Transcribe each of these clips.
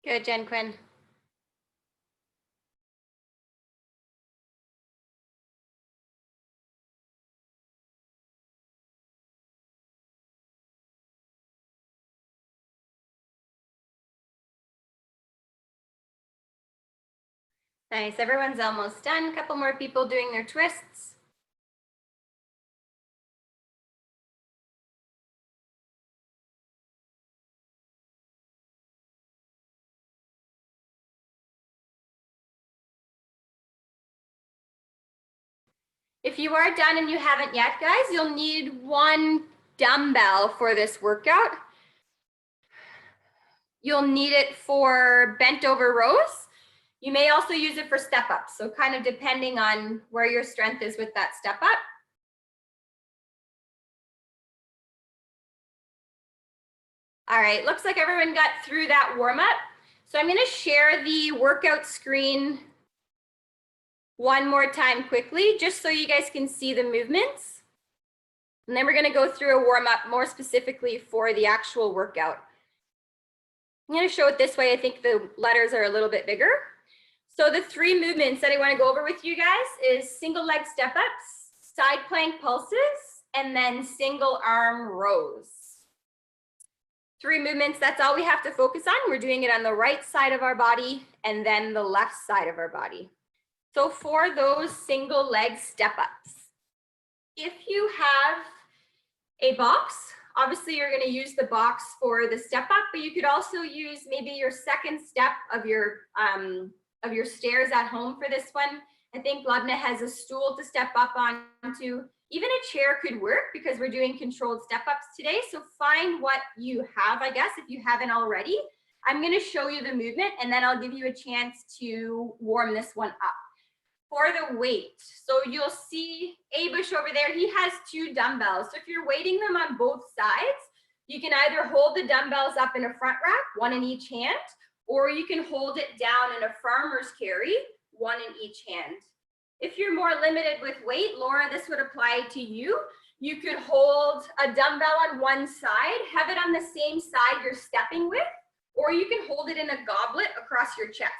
Good, Jen Quinn. Nice, everyone's almost done. A couple more people doing their twists. If you are done and you haven't yet, guys, you'll need one dumbbell for this workout. You'll need it for bent over rows. You may also use it for step ups. So kind of depending on where your strength is with that step up. All right, looks like everyone got through that warm up. So I'm gonna share the workout screen one more time quickly, just so you guys can see the movements. And then we're gonna go through a warm up more specifically for the actual workout. I'm gonna show it this way. I think the letters are a little bit bigger. So the three movements that I wanna go over with you guys is single leg step ups, side plank pulses, and then single arm rows. Three movements, that's all we have to focus on. We're doing it on the right side of our body and then the left side of our body. So for those single leg step ups, if you have a box, obviously you're going to use the box for the step up, but you could also use maybe your second step of your stairs at home for this one. I think Labna has a stool to step up onto. Even a chair could work because we're doing controlled step ups today. So find what you have, I guess, if you haven't already. I'm going to show you the movement and then I'll give you a chance to warm this one up. For the weight, so you'll see Abush over there, he has two dumbbells. So if you're weighting them on both sides, you can either hold the dumbbells up in a front rack, one in each hand, or you can hold it down in a farmer's carry, one in each hand. If you're more limited with weight, Laura, this would apply to you. You could hold a dumbbell on one side, have it on the same side you're stepping with, or you can hold it in a goblet across your chest.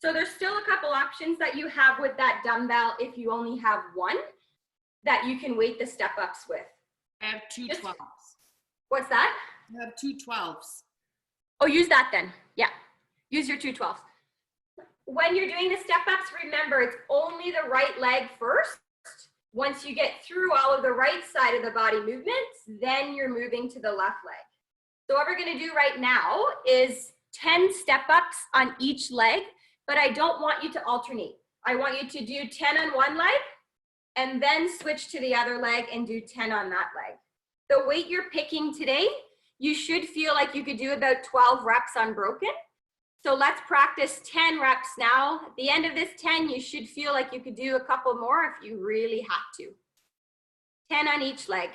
So there's still a couple options that you have with that dumbbell if you only have one that you can weight the step ups with. I have two 12s. What's that? I have two 12s. Oh, use that then. Yeah, use your two 12s. When you're doing the step ups, remember it's only the right leg first. Once you get through all of the right side of the body movements, then you're moving to the left leg. So what we're gonna do right now is 10 step ups on each leg, but I don't want you to alternate. I want you to do 10 on one leg and then switch to the other leg and do 10 on that leg. The weight you're picking today, you should feel like you could do about 12 reps unbroken. So let's practice 10 reps now. At the end of this 10, you should feel like you could do a couple more if you really have to. 10 on each leg.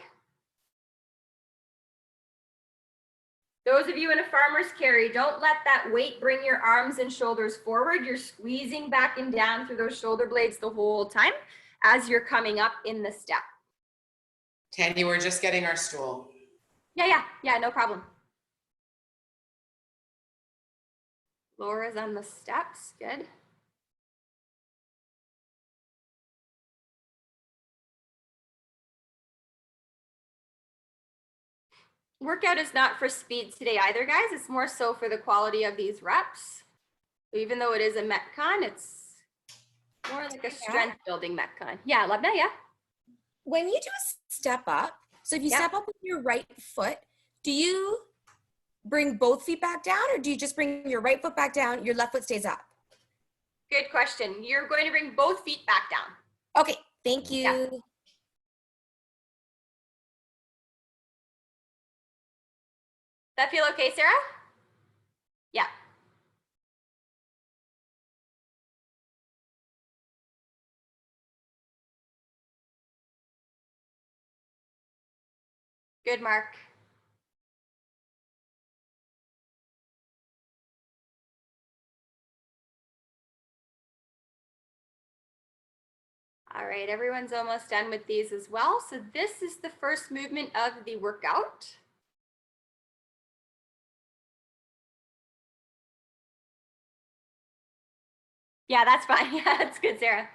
Those of you in a farmer's carry, don't let that weight bring your arms and shoulders forward. You're squeezing back and down through those shoulder blades the whole time as you're coming up in the step. Tanya, we're just getting our stool. Yeah, no problem. Laura's on the steps, good. Workout is not for speed today either, guys. It's more so for the quality of these reps. Even though it is a Metcon, it's more like a strength building Metcon. Yeah, Labna, yeah. When you do a step up, so if you step up with your right foot, do you bring both feet back down or do you just bring your right foot back down, your left foot stays up? Good question. You're going to bring both feet back down. Okay, thank you. Yeah. That feel okay, Sarah? Yeah. Good, Mark. All right, everyone's almost done with these as well. So this is the first movement of the workout. Yeah, that's fine. Yeah, that's good, Sarah.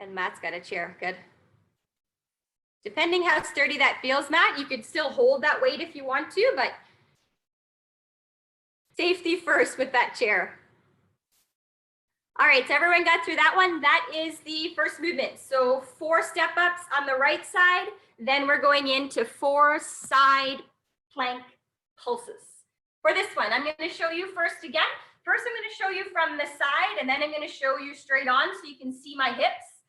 And Matt's got a chair. Good. Depending how sturdy that feels, Matt, you could still hold that weight if you want to, but safety first with that chair. All right, so everyone got through that one. That is the first movement. So 4 step ups on the right side, then we're going into 4 side plank pulses. For this one, I'm going to show you first again. First, I'm going to show you from the side, and then I'm going to show you straight on so you can see my hips.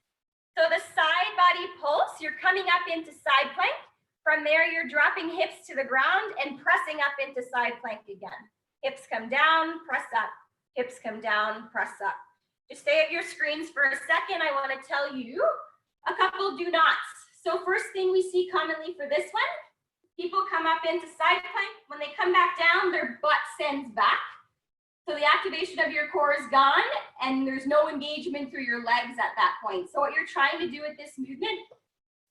So the side body pulse, you're coming up into side plank. From there, you're dropping hips to the ground and pressing up into side plank again. Hips come down, press up. Hips come down, press up. Just stay at your screens for a second. I want to tell you a couple do nots. So first thing we see commonly for this one, people come up into side plank. When they come back down, their butt sends back. So the activation of your core is gone and there's no engagement through your legs at that point. So what you're trying to do with this movement,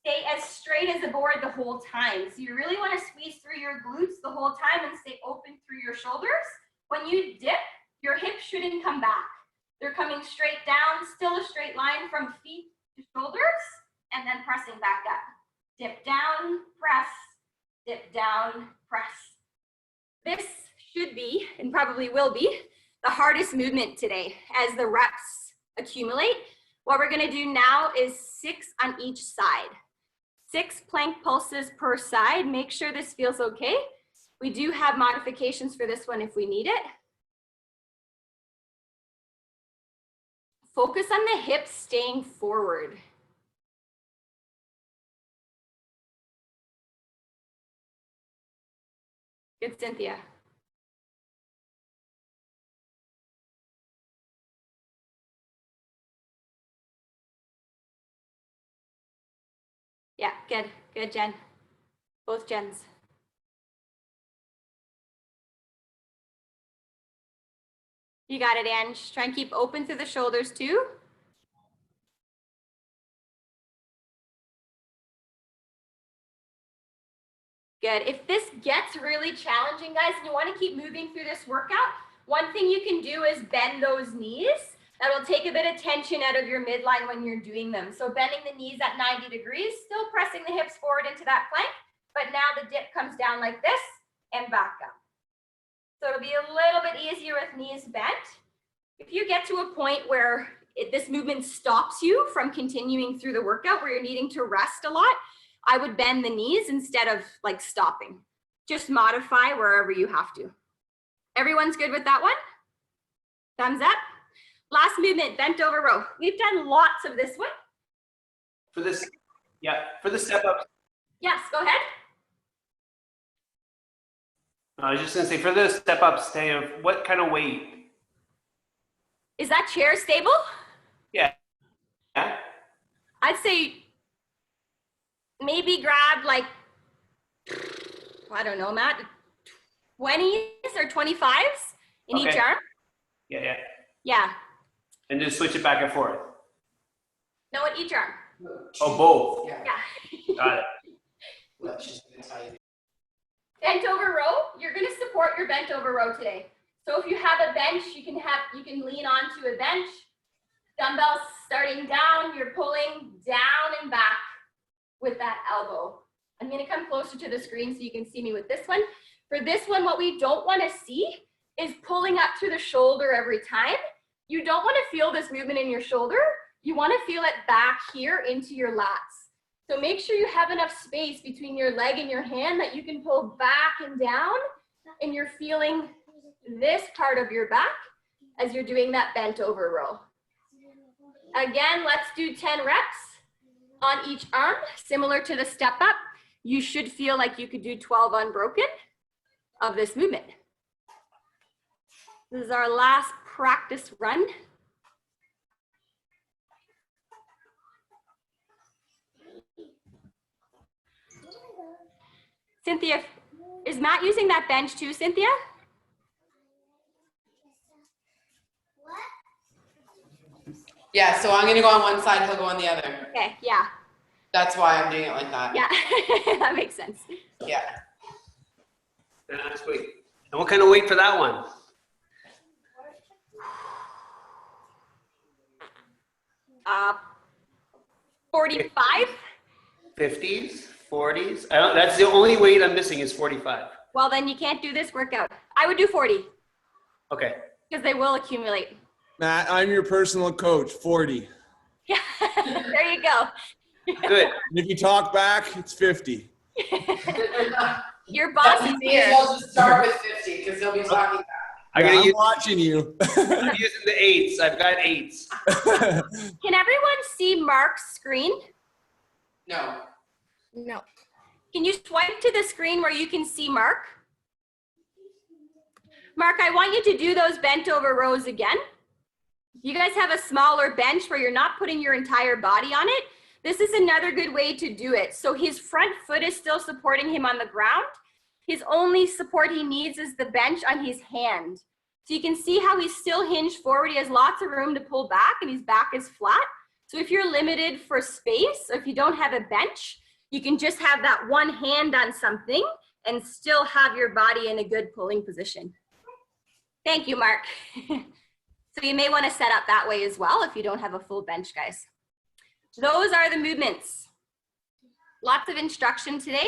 stay as straight as a board the whole time. So you really want to squeeze through your glutes the whole time and stay open through your shoulders. When you dip, your hips shouldn't come back. They're coming straight down, still a straight line from feet to shoulders, and then pressing back up. Dip down, press, dip down, press. This should be, and probably will be, the hardest movement today as the reps accumulate. What we're gonna do now is 6 on each side. 6 plank pulses per side. Make sure this feels okay. We do have modifications for this one if we need it. Focus on the hips staying forward. Good, Cynthia. Yeah, good, good, Jen. Both Jens. You got it, Ange. Try and keep open through the shoulders too. Good. If this gets really challenging, guys, and you want to keep moving through this workout, one thing you can do is bend those knees. That'll take a bit of tension out of your midline when you're doing them. So bending the knees at 90 degrees, still pressing the hips forward into that plank, but now the dip comes down like this and back up. So it'll be a little bit easier with knees bent. If you get to a point where this movement stops you from continuing through the workout, where you're needing to rest a lot, I would bend the knees instead of like stopping. Just modify wherever you have to. Everyone's good with that one? Thumbs up. Last movement, bent over row. We've done lots of this one. For this, yeah, for the step up. Yes, go ahead. I was just gonna say, for the step up, stay of what kind of weight? Is that chair stable? Yeah. Yeah. I'd say maybe grab like, I don't know, Matt, 20s or 25s in each Okay. arm. Yeah, yeah. Yeah. And just switch it back and forth. No, in each arm. Oh, both. Yeah. Got it. Well, she's gonna tell you. Bent over row, you're gonna support your bent over row today. So if you have a bench, you can lean onto a bench. Dumbbells starting down, you're pulling down and back with that elbow. I'm gonna come closer to the screen so you can see me with this one. For this one, what we don't wanna see is pulling up through the shoulder every time. You don't wanna feel this movement in your shoulder. You wanna feel it back here into your lats. So make sure you have enough space between your leg and your hand that you can pull back and down, and you're feeling this part of your back as you're doing that bent over row. Again, let's do 10 reps on each arm, similar to the step up. You should feel like you could do 12 unbroken of this movement. This is our last practice run. Cynthia, is Matt using that bench too, Cynthia? Yeah, so I'm gonna go on one side, he'll go on the other. Okay, yeah. That's why I'm doing it like that. Yeah, that makes sense. Yeah. That's weight. And what kind of weight for that one? Uh, 45? 50s, 40s? I don't, that's the only weight I'm missing is 45. Well, then you can't do this workout. I would do 40 Okay. because they will accumulate. Matt, I'm your personal coach, 40. Yeah, there you go. Good. And if you talk back, it's 50. Your boss is May as here. well just start with 50 because they'll be talking back. I'm Yeah, gonna I'm use, watching you. I'm using the 8s. I've got 8s. Can everyone see Mark's screen? No. No. Can you swipe to the screen where you can see Mark? Mark, I want you to do those bent over rows again. You guys have a smaller bench where you're not putting your entire body on it. This is another good way to do it. So his front foot is still supporting him on the ground. His only support he needs is the bench on his hand. So you can see how he's still hinged forward. He has lots of room to pull back and his back is flat. So if you're limited for space, or if you don't have a bench, you can just have that one hand on something and still have your body in a good pulling position. Thank you, Mark. So you may want to set up that way as well if you don't have a full bench, guys. Those are the movements. Lots of instruction today,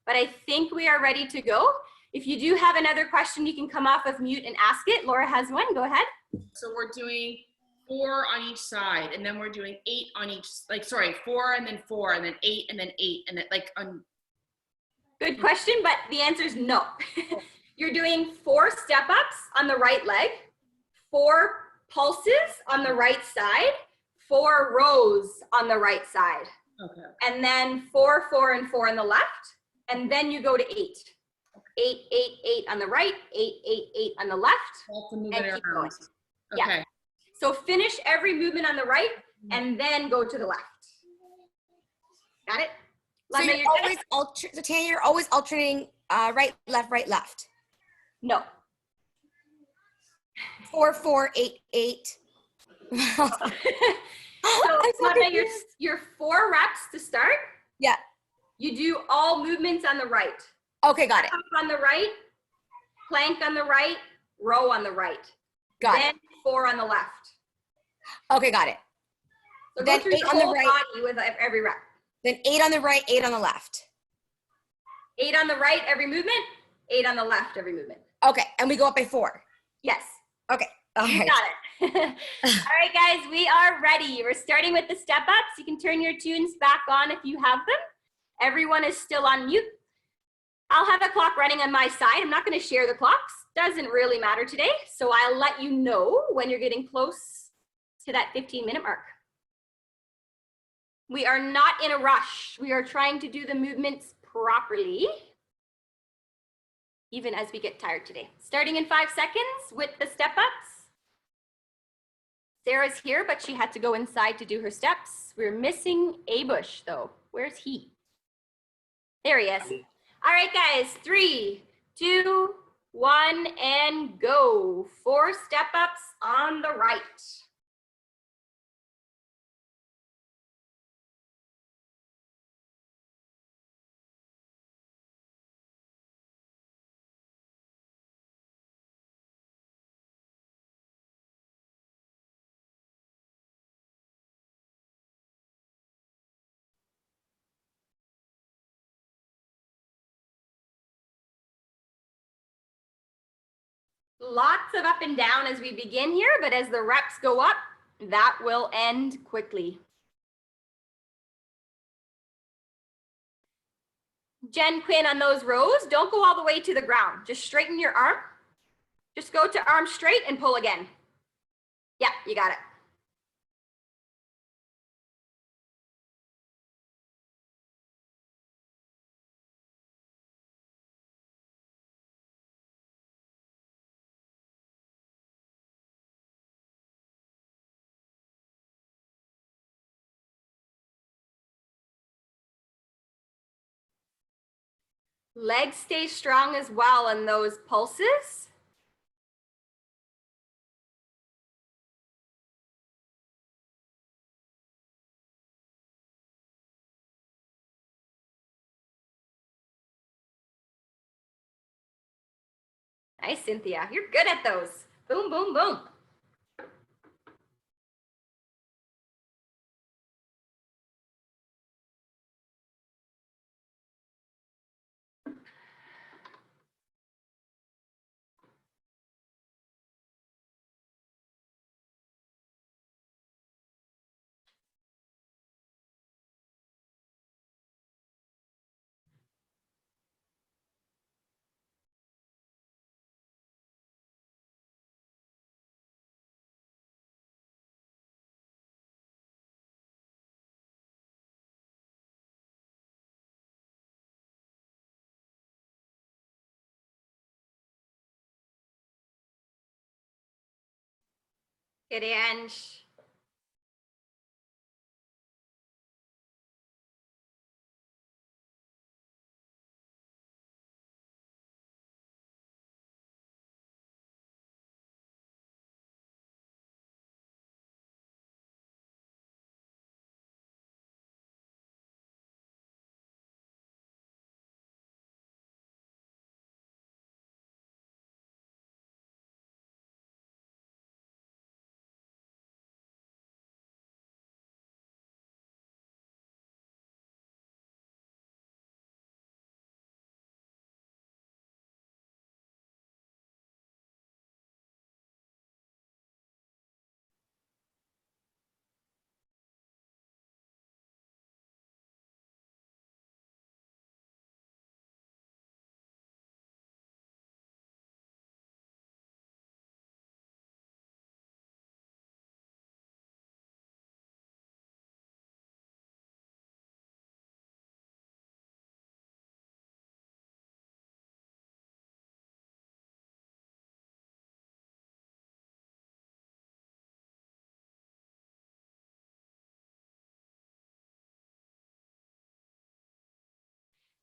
but I think we are ready to go. If you do have another question, you can come off of mute and ask it. Laura has one, go ahead. So we're doing 4 on each side, and then we're doing 8 on each, like, sorry, 4 and then 4 and then 8 and then 8 and then like on. Good question, but the answer is no. You're doing 4 step-ups on the right leg, 4 pulses on the right side, 4 rows on the right side, Okay. and then 4, 4, and 4 on the left, and then you go to 8. 8, 8, 8 on the right, 8, 8, 8 on the left, All to move and it keep around. going. Yeah. Okay. So finish every movement on the right, and then go to the left. So Got it? Lemma, you're you're good? always so Tanya, you're always alternating right, left, right, left. No. 4, 4, 8, 8. So I'm so Lemma, confused. your 4 reps to start. Yeah. You do all movements on the right. Okay, got it. Up on the right, plank on the right, row on the right. Got Then 4 on the left. it. Okay, got it. So Then go through 8 the on the whole right. body with every rep. Then 8 on the right, 8 on the left. 8 on the right, every movement. 8 on the left, every movement. Okay, and we go up by 4. Yes. Okay. All You right. got it. All right, guys, we are ready. We're starting with the step ups. You can turn your tunes back on if you have them. Everyone is still on mute. I'll have a clock running on my side. I'm not going to share the clocks. Doesn't really matter today. So I'll let you know when you're getting close to that 15-minute mark. We are not in a rush. We are trying to do the movements properly, even as we get tired today. Starting in 5 seconds with the step ups. Sarah's here, but she had to go inside to do her steps. We're missing Abush though. Where's he? There he is. All right, guys, 3, 2, 1, and go. 4 step ups on the right. Lots of up and down as we begin here, but as the reps go up, that will end quickly. Jen Quinn, on those rows, don't go all the way to the ground. Just straighten your arm. Just go to arm straight and pull again. Yeah, you got it. Legs stay strong as well in those pulses. Nice, Cynthia. You're good at those. Boom, boom, boom. Good, Ange.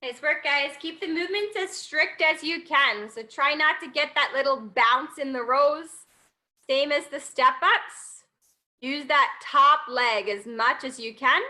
Nice work, guys. Keep the movements as strict as you can. So try not to get that little bounce in the rows. Same as the step ups. Use that top leg as much as you can.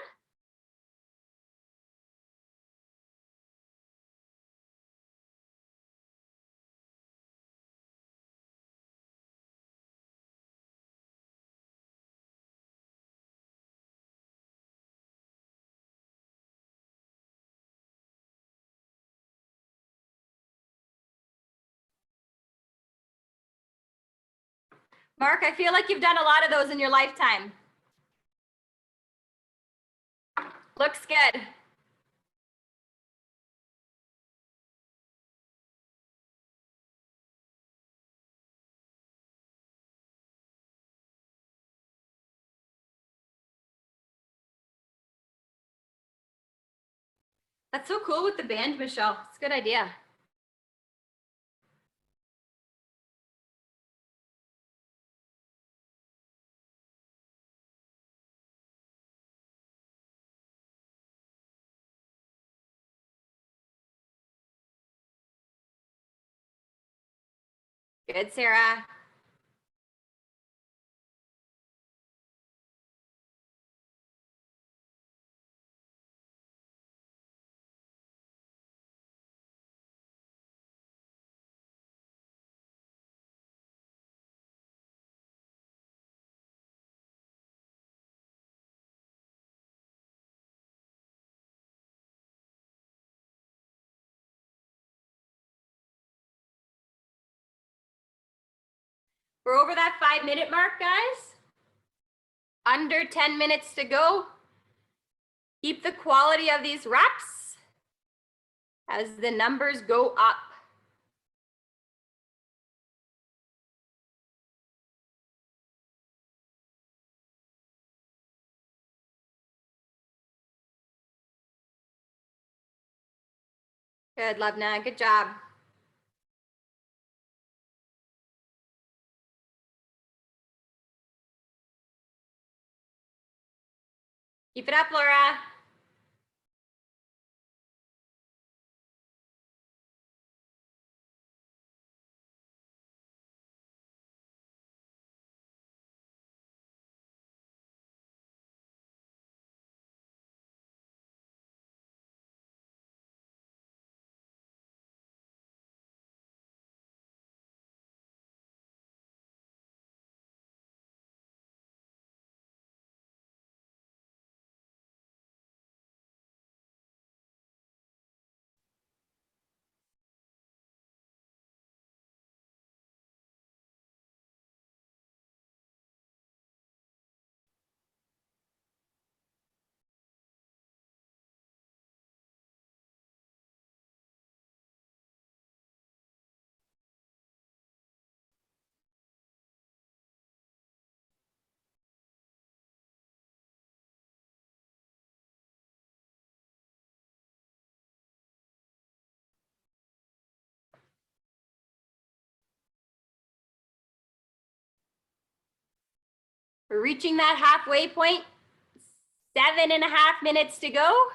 Mark, I feel like you've done a lot of those in your lifetime. Looks good. That's so cool with the band, Michelle. It's a good idea. Good, Sarah. We're over that 5-minute mark, guys. Under 10 minutes to go. Keep the quality of these reps as the numbers go up. Good, Levna. Good job. Keep it up, Laura. We're reaching that halfway point. 7.5 minutes to go.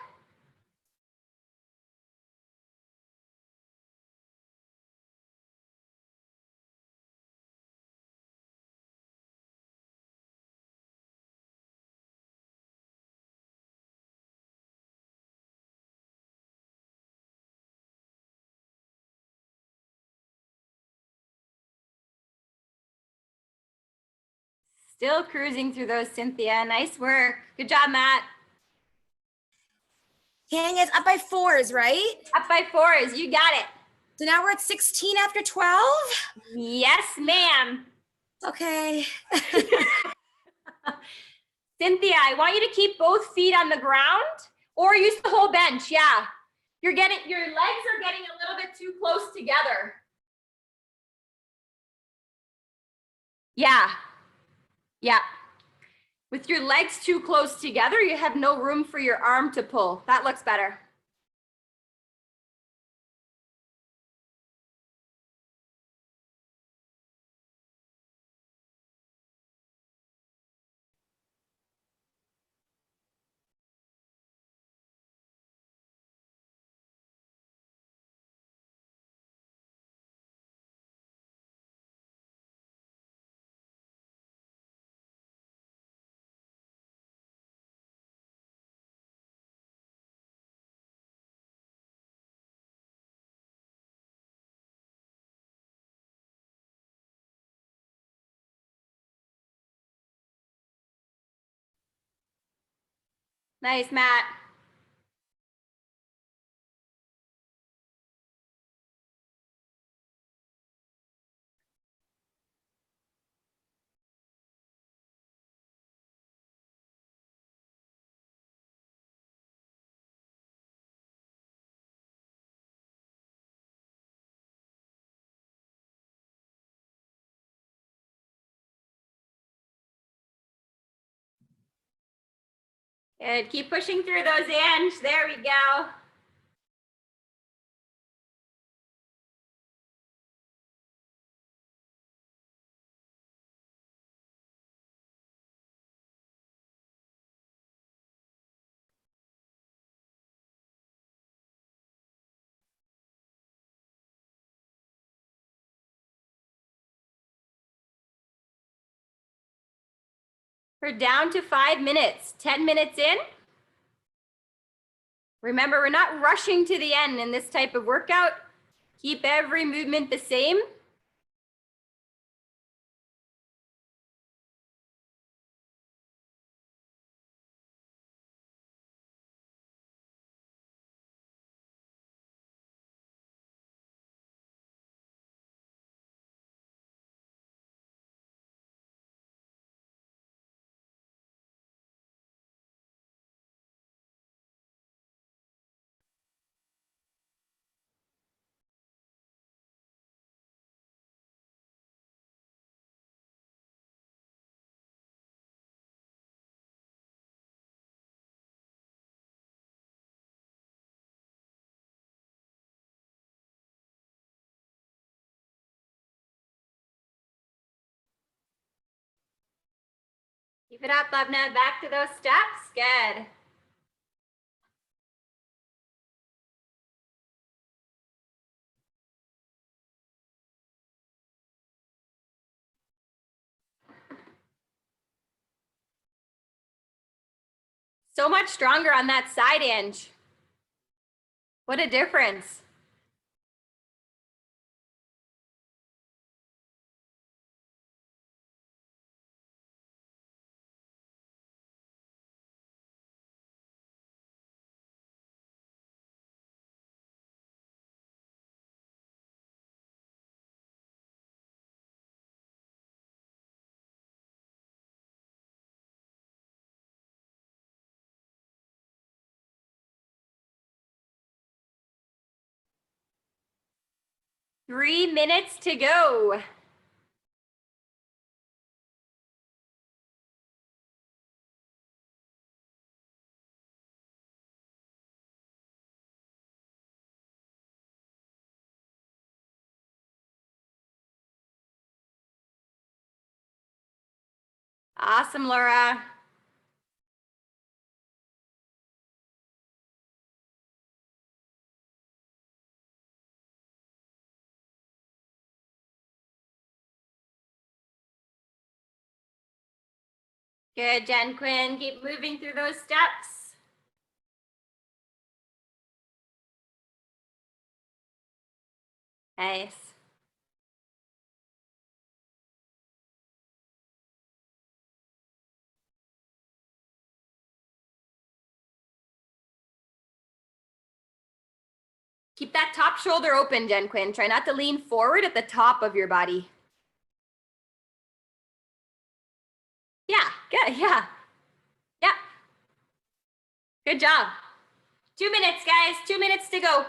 Still cruising through those, Cynthia. Nice work. Good job, Matt. Tanya, it's up by 4s, right? Up by 4s. You got it. So now we're at 16 after 12? Yes, ma'am. Okay. Cynthia, I want you to keep both feet on the ground or use the whole bench. Yeah. Your legs are getting a little bit too close together. Yeah. Yeah. With your legs too close together, you have no room for your arm to pull. That looks better. Nice, Matt. Good. Keep pushing through those, Ange. There we go. We're down to 5 minutes. 10 minutes in. Remember, we're not rushing to the end in this type of workout. Keep every movement the same. Keep it up, Lubna. Back to those steps. Good. So much stronger on that side, Ange. What a difference. Three minutes to go. Awesome, Laura. Good, Jen Quinn. Keep moving through those steps. Nice. Keep that top shoulder open, Jen Quinn. Try not to lean forward at the top of your body. Yeah, good, yeah. Yeah. Good job. 2 minutes, guys. 2 minutes to go.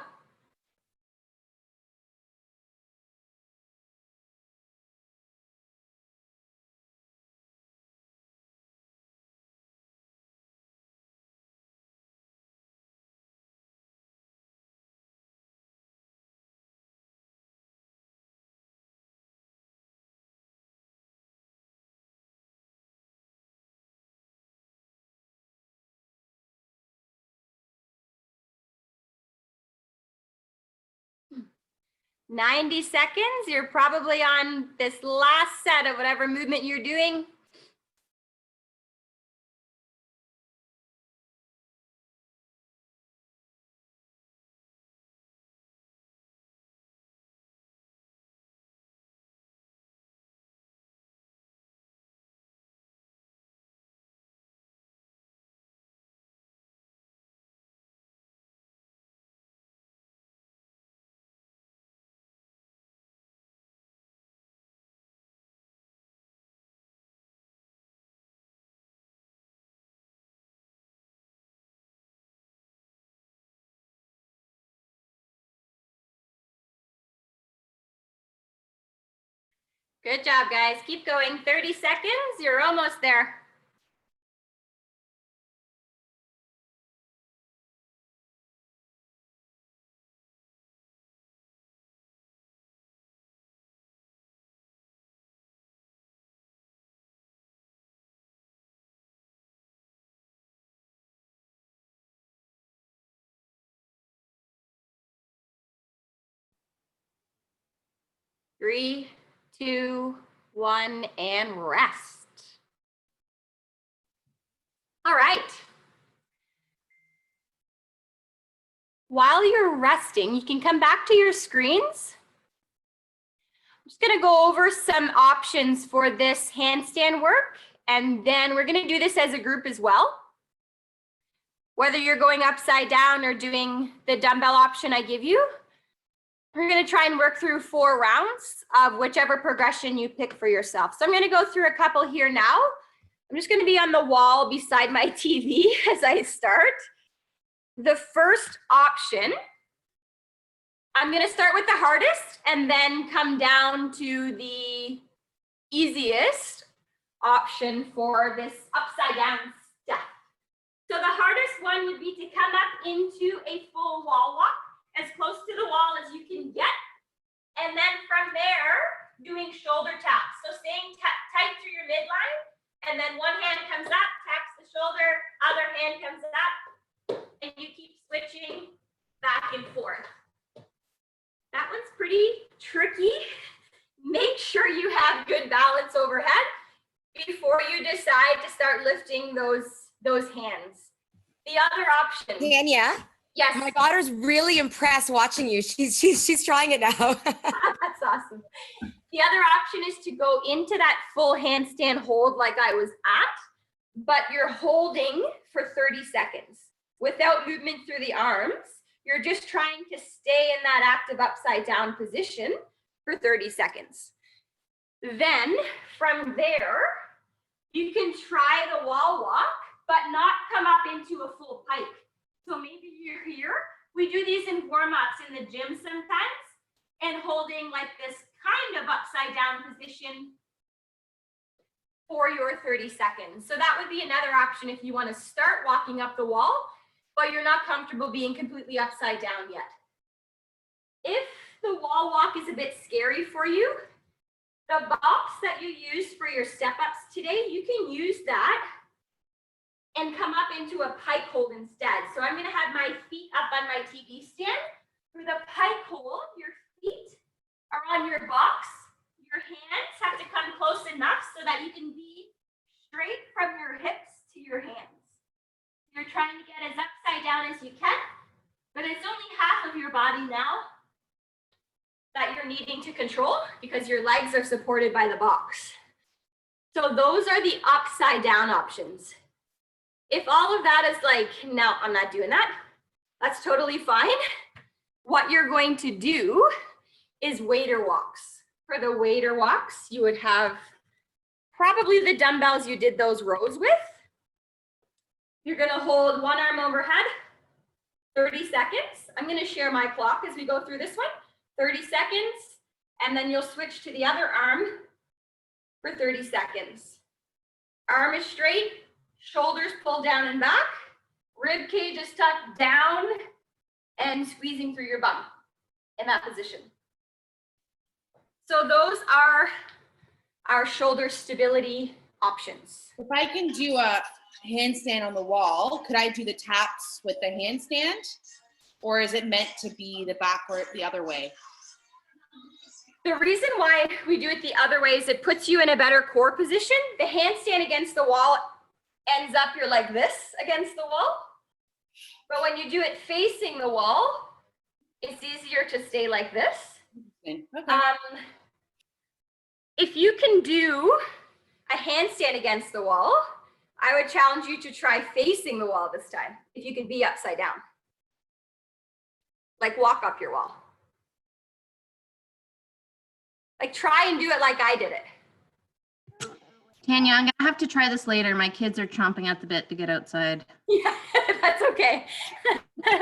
Hmm. 90 seconds. You're probably on this last set of whatever movement you're doing. Good job, guys. Keep going. 30 seconds. You're almost there. Three, two, one, and rest. All right. While you're resting, you can come back to your screens. I'm just gonna go over some options for this handstand work, and then we're gonna do this as a group as well. Whether you're going upside down or doing the dumbbell option I give you, we're gonna try and work through 4 rounds of whichever progression you pick for yourself. So I'm gonna go through a couple here now. I'm just gonna be on the wall beside my TV as I start. The first option, I'm gonna start with the hardest and then come down to the easiest option for this upside down step. So the hardest one would be to come up into a full wall walk, as close to the wall as you can get. And then from there, doing shoulder taps. So staying tight through your midline, and then one hand comes up, taps the shoulder, other hand comes up, and you keep switching back and forth. That one's pretty tricky. Make sure you have good balance overhead before you decide to start lifting those hands. The other option. Tanya, Yes. my daughter's really impressed watching you. She's trying it now. That's awesome. The other option is to go into that full handstand hold like I was at, but you're holding for 30 seconds without movement through the arms. You're just trying to stay in that active upside down position for 30 seconds. Then from there, you can try the wall walk, but not come up into a full pike. So maybe you're here. We do these in warm-ups in the gym sometimes, and holding like this kind of upside down position for your 30 seconds. So that would be another option if you want to start walking up the wall, but you're not comfortable being completely upside down yet. If the wall walk is a bit scary for you, The box that you used for your step-ups today, you can use that and come up into a pike hold instead. So I'm gonna have my feet up on my TV stand. For the pike hold, your feet are on your box. Your hands have to come close enough so that you can be straight from your hips to your hands. You're trying to get as upside down as you can, but it's only half of your body now that you're needing to control because your legs are supported by the box. So those are the upside down options. If all of that is like, no, I'm not doing that, that's totally fine. What you're going to do is waiter walks. For the waiter walks, you would have probably the dumbbells you did those rows with. You're gonna hold one arm overhead, 30 seconds. I'm gonna share my clock as we go through this one. 30 seconds, and then you'll switch to the other arm for 30 seconds. Arm is straight, shoulders pulled down and back, rib cage is tucked down and squeezing through your bum in that position. So those are our shoulder stability options. If I can do a handstand on the wall, could I do the taps with the handstand? Or is it meant to be the backward, the other way? The reason why we do it the other way is it puts you in a better core position. The handstand against the wall ends up you're like this against the wall. But when you do it facing the wall, it's easier to stay like this. Okay. If you can do a handstand against the wall, I would challenge you to try facing the wall this time. If you can be upside down, like walk up your wall. Like try and do it like I did it. Tanya, I'm gonna have to try this later. My kids are chomping at the bit to get outside. Yeah, that's okay.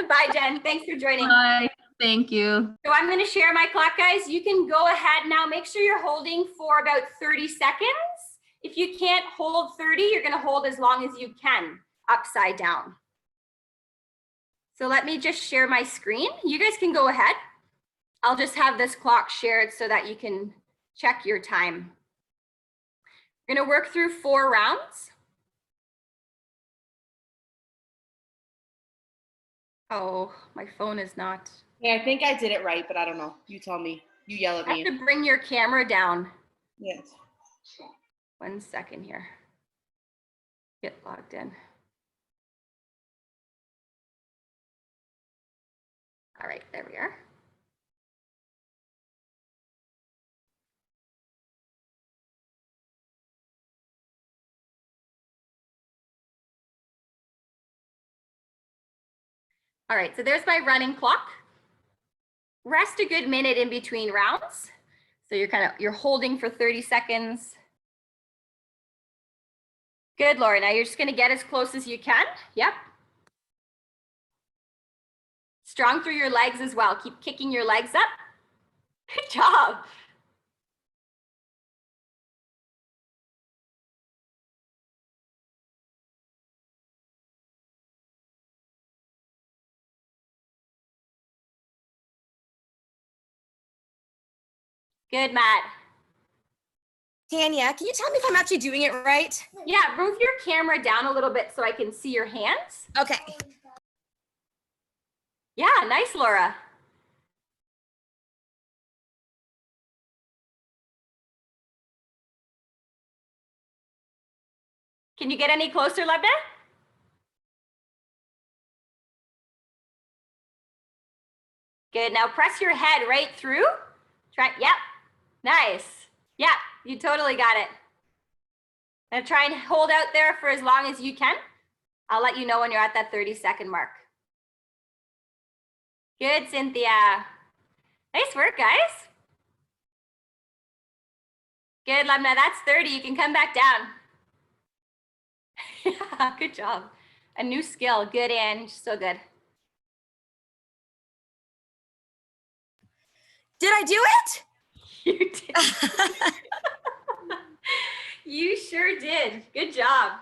Bye, Jen. Thanks for joining. Bye. Thank you. So I'm going to share my clock, guys. You can go ahead now. Make sure you're holding for about 30 seconds. If you can't hold 30, you're going to hold as long as you can, upside down. So let me just share my screen. You guys can go ahead. I'll just have this clock shared so that you can check your time. We're going to work through 4 rounds. Oh, my phone is not. Yeah, I think I did it right, but I don't know. You tell me. You yell at I me. have to bring your camera down. Yes. 1 second here. Get logged in. All right, there we are. All right, so there's my running clock. Rest a good minute in between rounds. So you're holding for 30 seconds. Good, Laura. Now you're just gonna get as close as you can. Yep. Strong through your legs as well. Keep kicking your legs up. Good job. Good, Matt. Tanya, can you tell me if I'm actually doing it right? Yeah, move your camera down a little bit so I can see your hands. Okay. Yeah, nice, Laura. Can you get any closer, Lebna? Good, now press your head right through. Try, yep, nice. Yep, you totally got it. Now try and hold out there for as long as you can. I'll let you know when you're at that 30-second mark. Good, Cynthia. Nice work, guys. Good, Lebna, that's 30. You can come back down. Yeah, good job. A new skill. Good, Anne. So good. Did I do it? You did. You sure did. Good job.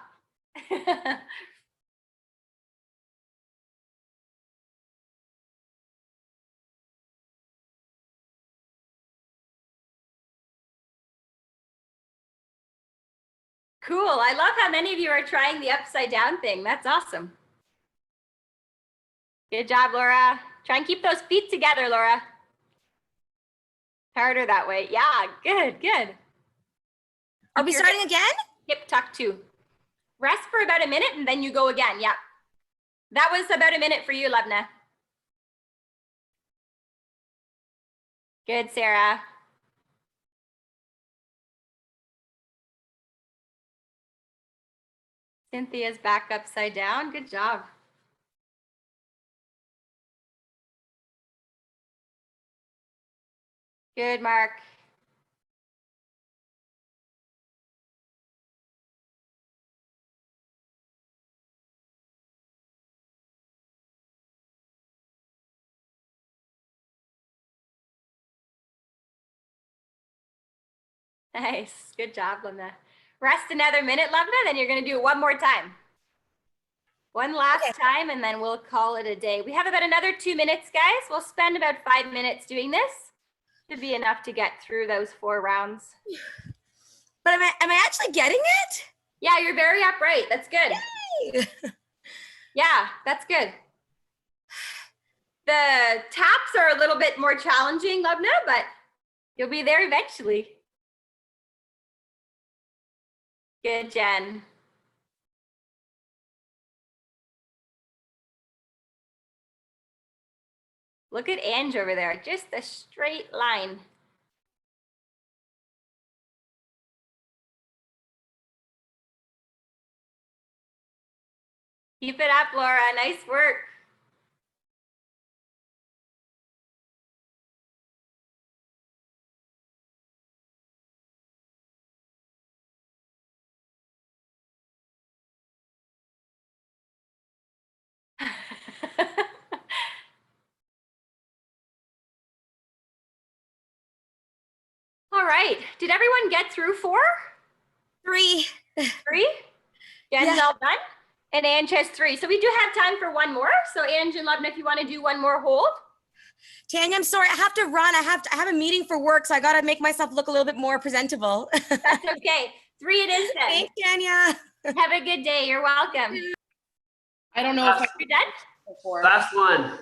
Cool. I love how many of you are trying the upside down thing. That's awesome. Good job, Laura. Try and keep those feet together, Laura. Harder that way. Yeah, good, good. Are we starting again? Hip tuck too. Rest for about a minute and then you go again. Yeah. That was about a minute for you, Levna. Good, Sarah. Cynthia's back upside down. Good job. Good, Mark. Nice. Good job, Levna. Rest another minute, Levna, then you're going to do it one more time. One last time, and then we'll call it a day. We have about another 2 minutes, guys. We'll spend about 5 minutes doing this. Should be enough to get through those 4 rounds. But am I actually getting it? Yeah, you're very upright. That's good. Yay! Yeah, that's good. The taps are a little bit more challenging, Levna, but you'll be there eventually. Good, Jen. Look at Ange over there, just a straight line. Keep it up, Laura. Nice work. All right. Did everyone get through 4? 3. 3? Jen's Yeah. all done? And Ange has 3. So we do have time for one more. So Ange and Levna, if you want to do one more hold. Tanya, I'm sorry. I have to run. I have a meeting for work, so I got to make myself look a little bit more presentable. That's okay. 3 it is then. Thanks, Tanya. Have a good day. You're welcome. I don't know if I You're done? before. Last one.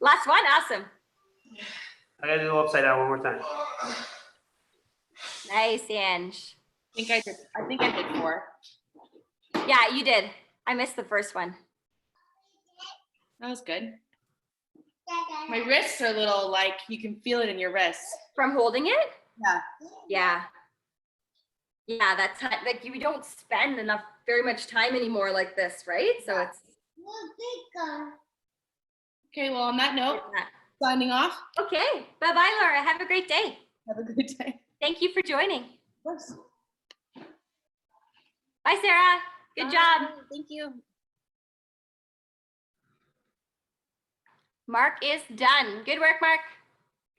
Last one. Awesome. I gotta go upside down one more time. Nice, Ange. I think I did 4. Yeah, you did. I missed the first one. That was good. My wrists are a little like, you can feel it in your wrists. From holding it? Yeah. Yeah. Yeah, that's like you don't spend very much time anymore like this, right? So it's Okay, well, on that note, signing off. okay. Bye-bye, Laura. Have a great day. Have a good day. Thank you for joining. Of course. Bye, Sarah. Good job. Thank you. Mark is done. Good work, Mark.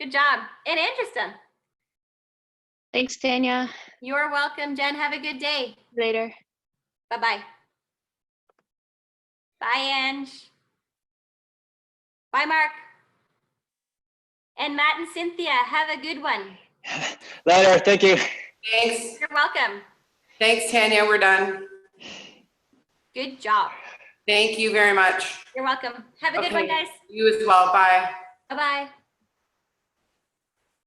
Good job. And Andrew's done. Thanks, Tanya. You're welcome, Jen. Have a good day. Later. Bye-bye. Bye, Ange. Bye, Mark. And Matt and Cynthia, have a good one. Later. Thank you. Thanks. You're welcome. Thanks, Tanya. We're done. Good job. Thank you very much. You're welcome. Have a good one, guys. You as well. Bye. Bye-bye.